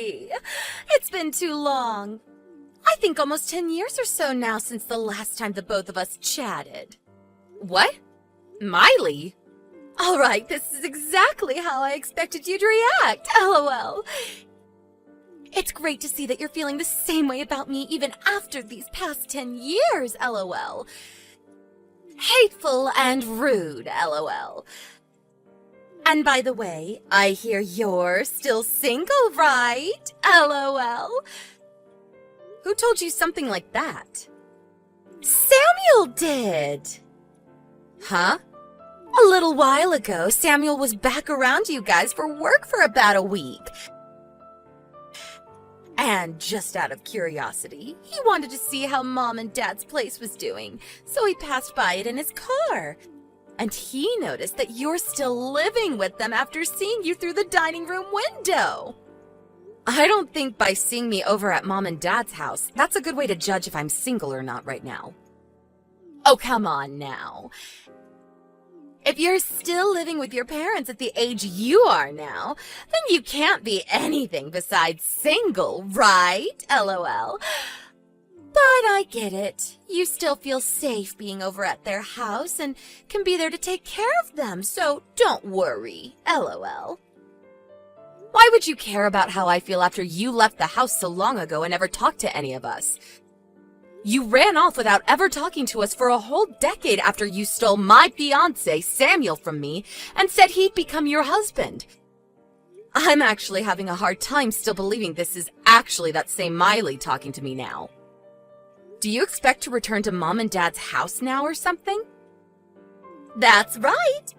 Cassidy! It's been too long. I think almost 10 years or so now since the last time the both of us chatted. What? Miley? All right, this is exactly how I expected you to react, LOL. It's great to see that you're feeling the same way about me even after these past 10 years, LOL. Hateful and rude, LOL. And by the way, I hear you're still single, right? LOL. Who told you something like that? Samuel did. Huh? A little while ago, Samuel was back around you guys for work for about a week. And just out of curiosity, he wanted to see how Mom and Dad's place was doing, so he passed by it in his car. And he noticed that you're still living with them after seeing you through the dining room window. I don't think by seeing me over at Mom and Dad's house, that's a good way to judge if I'm single or not right now. Oh, come on now. If you're still living with your parents at the age you are now, then you can't be anything besides single, right? LOL. But I get it. You still feel safe being over at their house and can be there to take care of them, so don't worry. LOL. Why would you care about how I feel after you left the house so long ago and never talked to any of us? You ran off without ever talking to us for a whole decade after you stole my fiancé, Samuel, from me and said he'd become your husband. I'm actually having a hard time still believing this is actually that same Miley talking to me now. Do you expect to return to Mom and Dad's house now or something? That's right.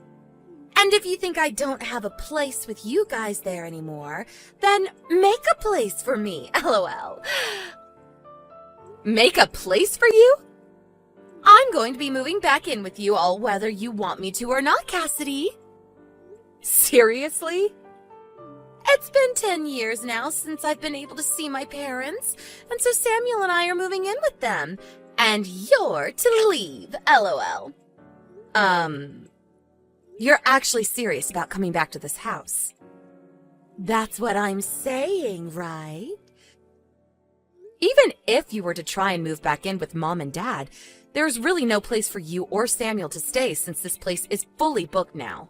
And if you think I don't have a place with you guys there anymore, then make a place for me, LOL. Make a place for you? I'm going to be moving back in with you all whether you want me to or not, Cassidy. Seriously? It's been 10 years now since I've been able to see my parents, and so Samuel and I are moving in with them. And you're to leave, LOL. You're actually serious about coming back to this house? That's what I'm saying, right? Even if you were to try and move back in with Mom and Dad, there's really no place for you or Samuel to stay since this place is fully booked now.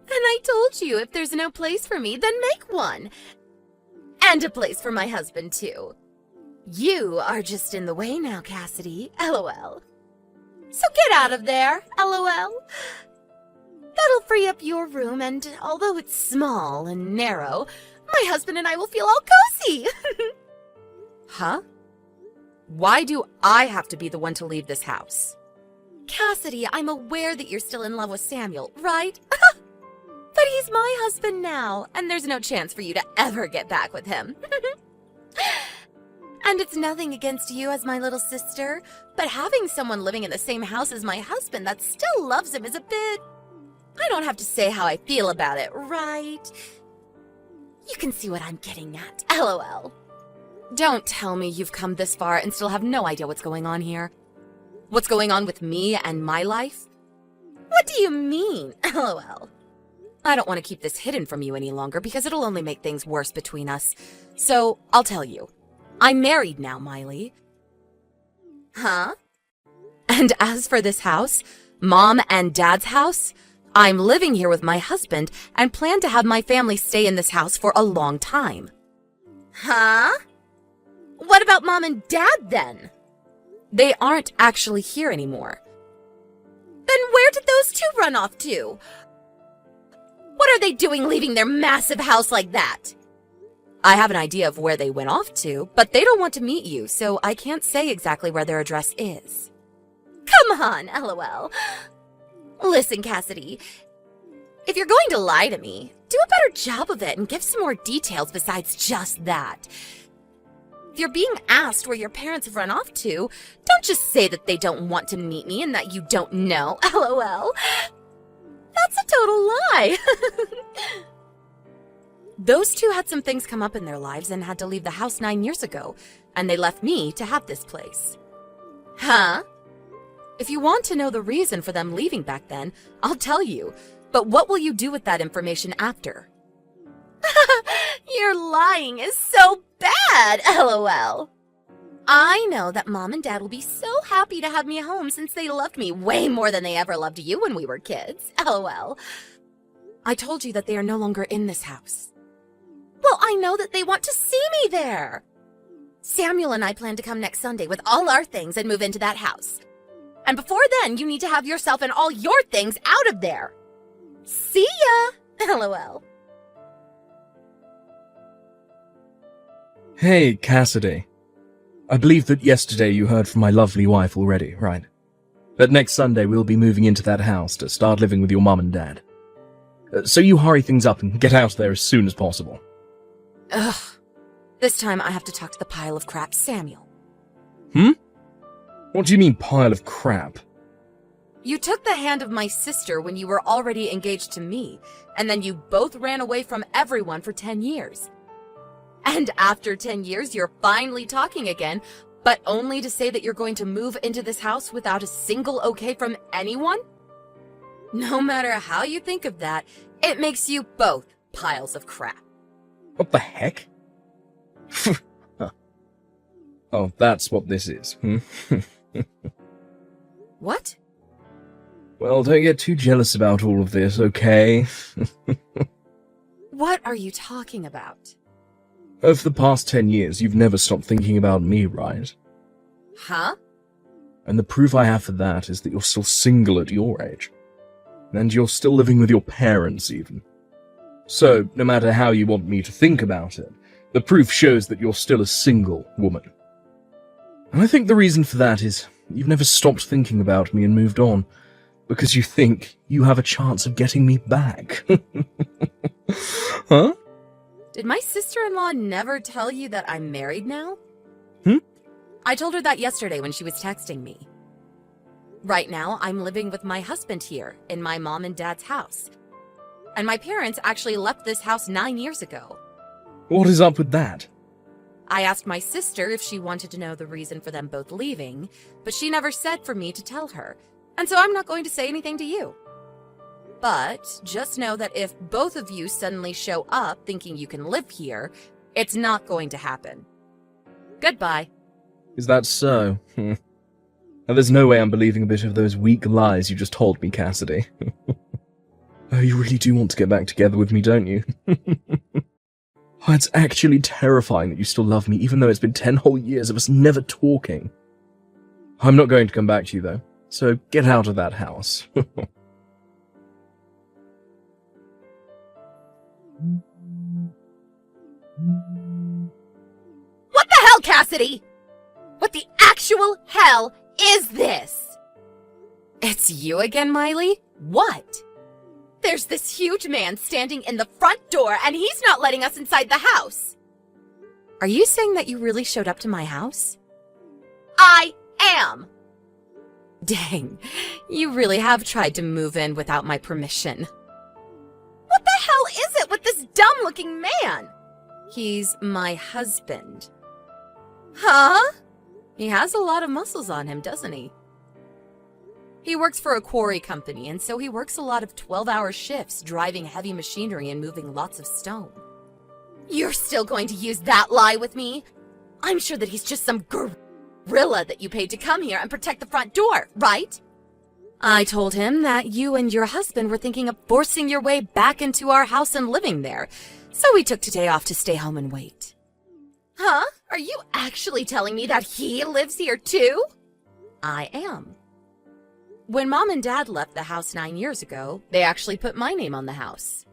And I told you if there's no place for me, then make one. And a place for my husband, too. You are just in the way now, Cassidy, LOL. So get out of there, LOL. That'll free up your room, and although it's small and narrow, my husband and I will feel all cozy. Huh? Why do I have to be the one to leave this house? Cassidy, I'm aware that you're still in love with Samuel, right? But he's my husband now, and there's no chance for you to ever get back with him. And it's nothing against you as my little sister, but having someone living in the same house as my husband that still loves him is a bit... I don't have to say how I feel about it, right? You can see what I'm getting at, LOL. Don't tell me you've come this far and still have no idea what's going on here. What's going on with me and my life? What do you mean, LOL? I don't want to keep this hidden from you any longer because it'll only make things worse between us. So, I'll tell you. I'm married now, Miley. Huh? And as for this house, Mom and Dad's house, I'm living here with my husband and plan to have my family stay in this house for a long time. Huh? What about Mom and Dad, then? They aren't actually here anymore. Then where did those two run off to? What are they doing leaving their massive house like that? I have an idea of where they went off to, but they don't want to meet you, so I can't say exactly where their address is. Come on, LOL. Listen, Cassidy, if you're going to lie to me, do a better job of it and give some more details besides just that. If you're being asked where your parents have run off to, don't just say that they don't want to meet me and that you don't know, LOL. That's a total lie. Those two had some things come up in their lives and had to leave the house 9 years ago, and they left me to have this place. Huh? If you want to know the reason for them leaving back then, I'll tell you, but what will you do with that information after? Your lying is so bad, LOL. I know that Mom and Dad will be so happy to have me home since they loved me way more than they ever loved you when we were kids, LOL. I told you that they are no longer in this house. Well, I know that they want to see me there. Samuel and I plan to come next Sunday with all our things and move into that house. And before then, you need to have yourself and all your things out of there. See ya, LOL. Hey, Cassidy. I believe that yesterday you heard from my lovely wife already, right? But next Sunday we'll be moving into that house to start living with your mum and dad. So you hurry things up and get out there as soon as possible. Ugh. This time I have to talk to the pile of crap Samuel. What do you mean, pile of crap? You took the hand of my sister when you were already engaged to me, and then you both ran away from everyone for 10 years. And after 10 years, you're finally talking again, but only to say that you're going to move into this house without a single okay from anyone? No matter how you think of that, it makes you both piles of crap. What the heck? Oh, that's what this is, What? Well, don't get too jealous about all of this, okay? What are you talking about? Over the past 10 years, you've never stopped thinking about me, right? Huh? And the proof I have for that is that you're still single at your age. And you're still living with your parents, even. So, no matter how you want me to think about it, the proof shows that you're still a single woman. And I think the reason for that is you've never stopped thinking about me and moved on, because you think you have a chance of getting me back. Huh? Did my sister-in-law never tell you that I'm married now? I told her that yesterday when she was texting me. Right now, I'm living with my husband here in my mom and dad's house. And my parents actually left this house 9 years ago. What is up with that? I asked my sister if she wanted to know the reason for them both leaving, but she never said for me to tell her, and so I'm not going to say anything to you. But just know that if both of you suddenly show up thinking you can live here, it's not going to happen. Goodbye. Is that so? And there's no way I'm believing a bit of those weak lies you just told me, Cassidy. Oh, you really do want to get back together with me, don't you? Oh, it's actually terrifying that you still love me, even though it's been 10 whole years of us never talking. I'm not going to come back to you, though, so get out of that house. What the hell, Cassidy? What the actual hell is this? It's you again, Miley? What? There's this huge man standing in the front door, and he's not letting us inside the house. Are you saying that you really showed up to my house? I am. Dang, you really have tried to move in without my permission. What the hell is it with this dumb-looking man? He's my husband. Huh? He has a lot of muscles on him, doesn't he? He works for a quarry company, and so he works a lot of 12-hour shifts, driving heavy machinery and moving lots of stone. You're still going to use that lie with me? I'm sure that he's just some gorilla that you paid to come here and protect the front door, right? I told him that you and your husband were thinking of forcing your way back into our house and living there, so we took today off to stay home and wait. Huh? Are you actually telling me that he lives here too? I am. When Mom and Dad left the house 9 years ago, they actually put my name on the house.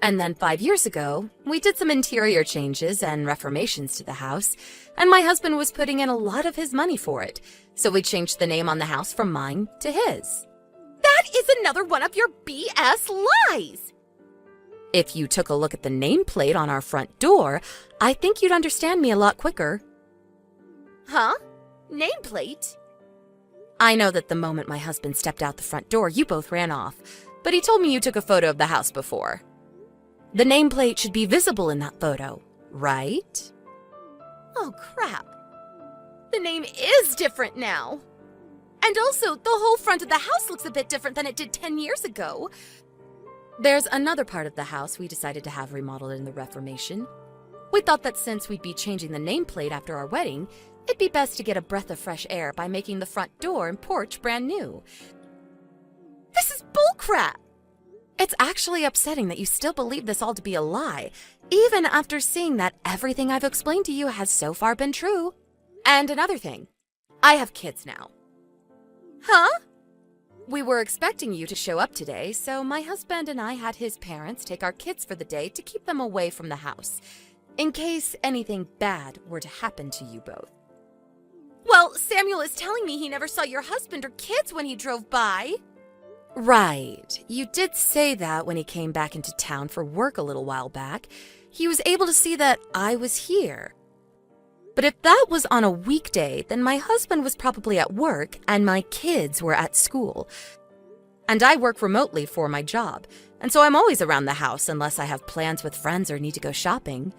And then 5 years ago, we did some interior changes and reformations to the house, and my husband was putting in a lot of his money for it, so we changed the name on the house from mine to his. That is another one of your BS lies! If you took a look at the nameplate on our front door, I think you'd understand me a lot quicker. Huh? Nameplate? I know that the moment my husband stepped out the front door, you both ran off, but he told me you took a photo of the house before. The nameplate should be visible in that photo, right? Oh, crap. The name is different now. And also, the whole front of the house looks a bit different than it did 10 years ago. There's another part of the house we decided to have remodeled in the Reformation. We thought that since we'd be changing the nameplate after our wedding, it'd be best to get a breath of fresh air by making the front door and porch brand new. This is bullcrap! It's actually upsetting that you still believe this all to be a lie, even after seeing that everything I've explained to you has so far been true. And another thing, I have kids now. Huh? We were expecting you to show up today, so my husband and I had his parents take our kids for the day to keep them away from the house, in case anything bad were to happen to you both. Well, Samuel is telling me he never saw your husband or kids when he drove by. Right. You did say that when he came back into town for work a little while back. He was able to see that I was here. But if that was on a weekday, then my husband was probably at work and my kids were at school. And I work remotely for my job, and so I'm always around the house unless I have plans with friends or need to go shopping.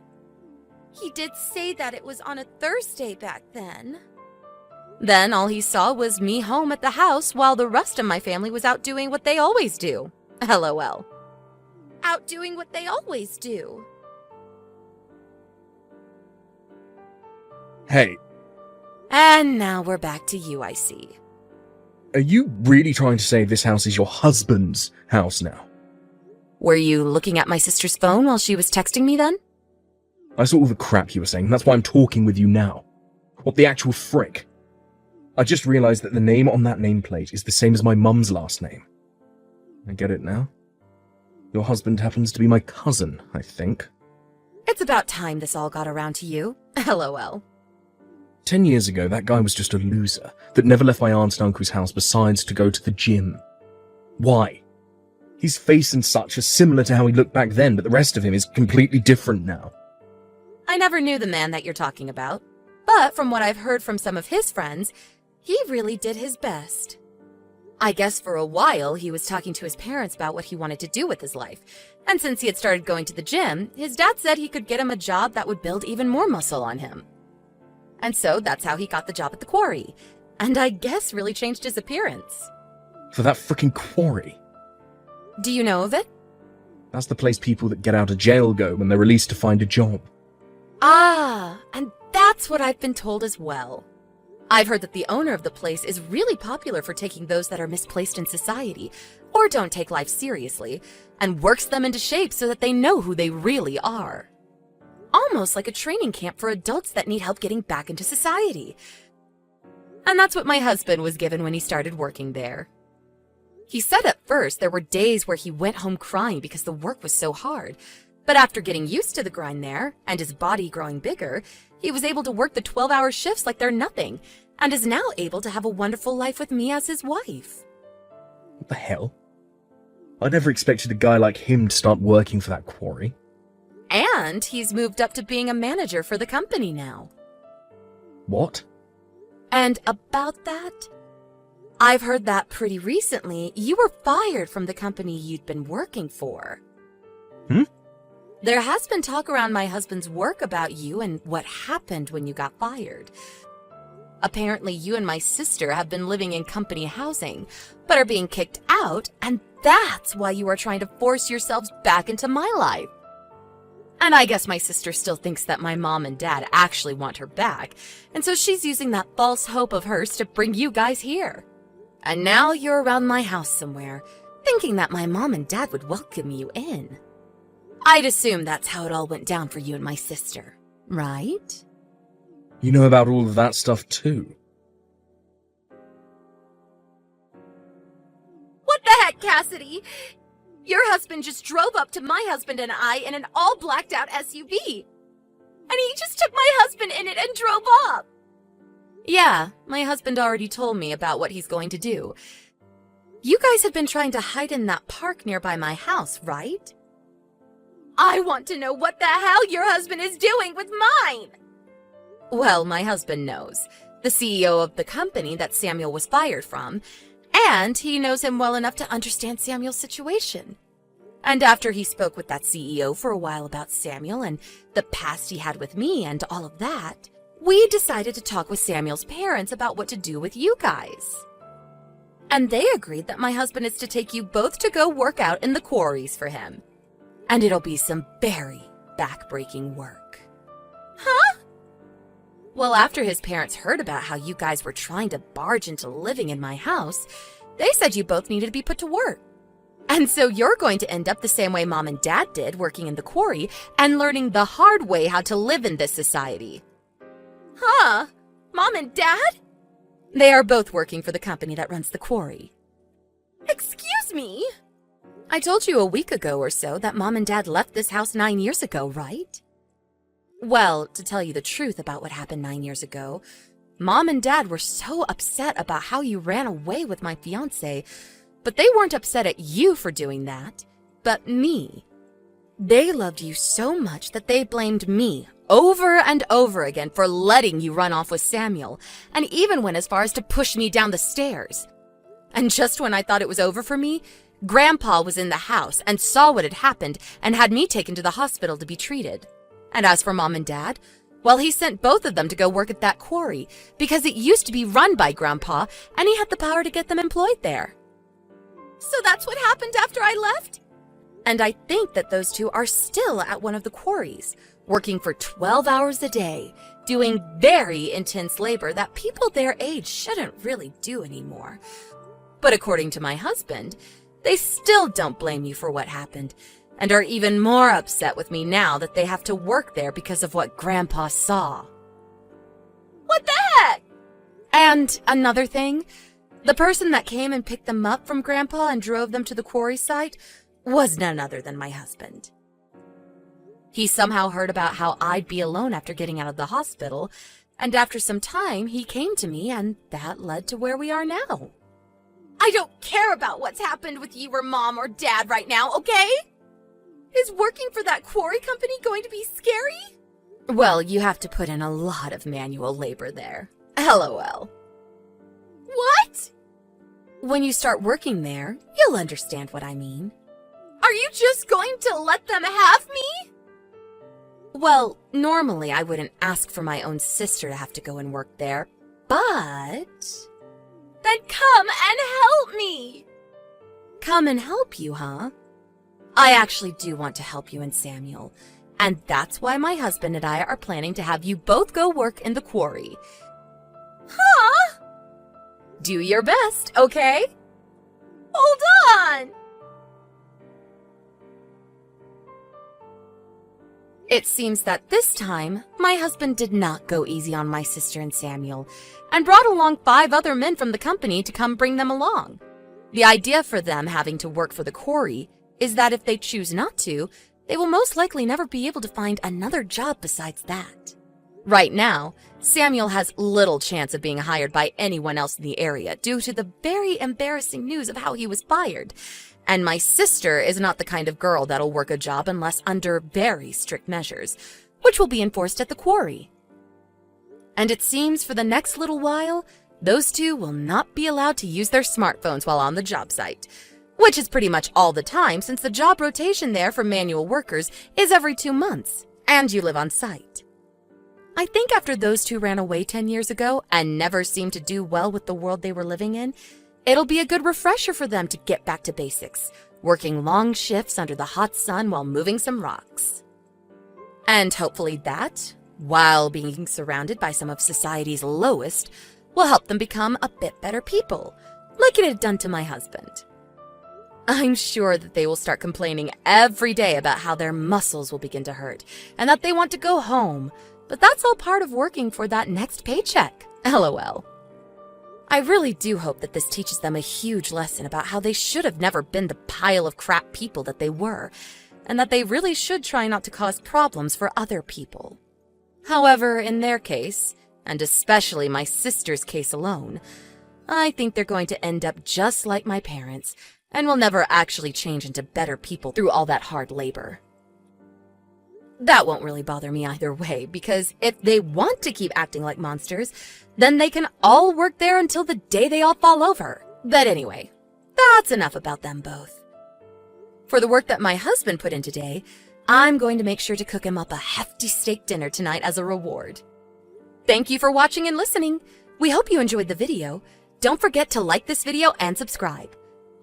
He did say that it was on a Thursday back then. Then all he saw was me home at the house while the rest of my family was out doing what they always do. LOL. Out doing what they always do. Hey, And now we're back to you, I see. are you really trying to say this house is your husband's house now? Were you looking at my sister's phone while she was texting me then? I saw all the crap you were saying, that's why I'm talking with you now. What the actual frick? I just realized that the name on that nameplate is the same as my mum's last name. I get it now. Your husband happens to be my cousin, I think. It's about time this all got around to you. LOL. 10 years ago, that guy was just a loser that never left my aunt and uncle's house besides to go to the gym. Why? His face and such are similar to how he looked back then, but the rest of him is completely different now. I never knew the man that you're talking about, but from what I've heard from some of his friends, he really did his best. I guess for a while he was talking to his parents about what he wanted to do with his life, and since he had started going to the gym, his dad said he could get him a job that would build even more muscle on him. And so that's how he got the job at the quarry, and I guess really changed his appearance. For that frickin' quarry. Do you know of it? That's the place people that get out of jail go when they're released to find a job. Ah, and that's what I've been told as well. I've heard that the owner of the place is really popular for taking those that are misplaced in society, or don't take life seriously, and works them into shape so that they know who they really are. Almost like a training camp for adults that need help getting back into society. And that's what my husband was given when he started working there. He said at first there were days where he went home crying because the work was so hard, but after getting used to the grind there, and his body growing bigger, he was able to work the 12-hour shifts like they're nothing, and is now able to have a wonderful life with me as his wife. What the hell? I never expected a guy like him to start working for that quarry. And he's moved up to being a manager for the company now. What? And about that, I've heard that pretty recently you were fired from the company you'd been working for. There has been talk around my husband's work about you and what happened when you got fired. Apparently, you and my sister have been living in company housing, but are being kicked out, and that's why you are trying to force yourselves back into my life. And I guess my sister still thinks that my mom and dad actually want her back, and so she's using that false hope of hers to bring you guys here. And now you're around my house somewhere, thinking that my mom and dad would welcome you in. I'd assume that's how it all went down for you and my sister, right? You know about all of that stuff too. What the heck, Cassidy? Your husband just drove up to my husband and I in an all blacked out SUV. And he just took my husband in it and drove off. Yeah, my husband already told me about what he's going to do. You guys have been trying to hide in that park nearby my house, right? I want to know what the hell your husband is doing with mine! Well, my husband knows. The CEO of the company that Samuel was fired from. And he knows him well enough to understand Samuel's situation. And after he spoke with that CEO for a while about Samuel and the past he had with me and all of that, we decided to talk with Samuel's parents about what to do with you guys. And they agreed that my husband is to take you both to go work out in the quarries for him. And it'll be some very back-breaking work. Huh? Well, after his parents heard about how you guys were trying to barge into living in my house, they said you both needed to be put to work. And so you're going to end up the same way Mom and Dad did, working in the quarry and learning the hard way how to live in this society. Huh? Mom and Dad? They are both working for the company that runs the quarry. Excuse me? I told you a week ago or so that Mom and Dad left this house 9 years ago, right? Well, to tell you the truth about what happened 9 years ago, Mom and Dad were so upset about how you ran away with my fiancé, but they weren't upset at you for doing that, but me. They loved you so much that they blamed me over and over again for letting you run off with Samuel, and even went as far as to push me down the stairs. And just when I thought it was over for me, Grandpa was in the house and saw what had happened and had me taken to the hospital to be treated. And as for Mom and Dad, well, he sent both of them to go work at that quarry because it used to be run by Grandpa and he had the power to get them employed there. So that's what happened after I left? And I think that those two are still at one of the quarries, working for 12 hours a day, doing very intense labor that people their age shouldn't really do anymore. But according to my husband, they still don't blame you for what happened, and are even more upset with me now that they have to work there because of what Grandpa saw. What the heck? And another thing, the person that came and picked them up from Grandpa and drove them to the quarry site was none other than my husband. He somehow heard about how I'd be alone after getting out of the hospital, and after some time, he came to me, and that led to where we are now. I don't care about what's happened with you or Mom or Dad right now, okay? Is working for that quarry company going to be scary? Well, you have to put in a lot of manual labor there. LOL. What? When you start working there, you'll understand what I mean. Are you just going to let them have me? Well, normally I wouldn't ask for my own sister to have to go and work there, but... Then come and help me! Come and help you, huh? I actually do want to help you and Samuel, and that's why my husband and I are planning to have you both go work in the quarry. Huh? Do your best, okay? Hold on! It seems that this time, my husband did not go easy on my sister and Samuel, and brought along 5 other men from the company to come bring them along. The idea for them having to work for the quarry is that if they choose not to, they will most likely never be able to find another job besides that. Right now, Samuel has little chance of being hired by anyone else in the area due to the very embarrassing news of how he was fired. And my sister is not the kind of girl that'll work a job unless under very strict measures, which will be enforced at the quarry. And it seems for the next little while, those two will not be allowed to use their smartphones while on the job site, which is pretty much all the time since the job rotation there for manual workers is every 2 months, and you live on site. I think after those two ran away 10 years ago and never seemed to do well with the world they were living in, it'll be a good refresher for them to get back to basics, working long shifts under the hot sun while moving some rocks. And hopefully that, while being surrounded by some of society's lowest, will help them become a bit better people, like it had done to my husband. I'm sure that they will start complaining every day about how their muscles will begin to hurt and that they want to go home, but that's all part of working for that next paycheck. LOL. I really do hope that this teaches them a huge lesson about how they should have never been the pile of crap people that they were, and that they really should try not to cause problems for other people. However, in their case, and especially my sister's case alone, I think they're going to end up just like my parents, and will never actually change into better people through all that hard labor. That won't really bother me either way, because if they want to keep acting like monsters, then they can all work there until the day they all fall over. But anyway, that's enough about them both. For the work that my husband put in today, I'm going to make sure to cook him up a hefty steak dinner tonight as a reward. Thank you for watching and listening. We hope you enjoyed the video. Don't forget to like this video and subscribe.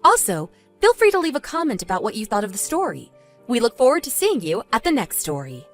Also, feel free to leave a comment about what you thought of the story. We look forward to seeing you at the next story.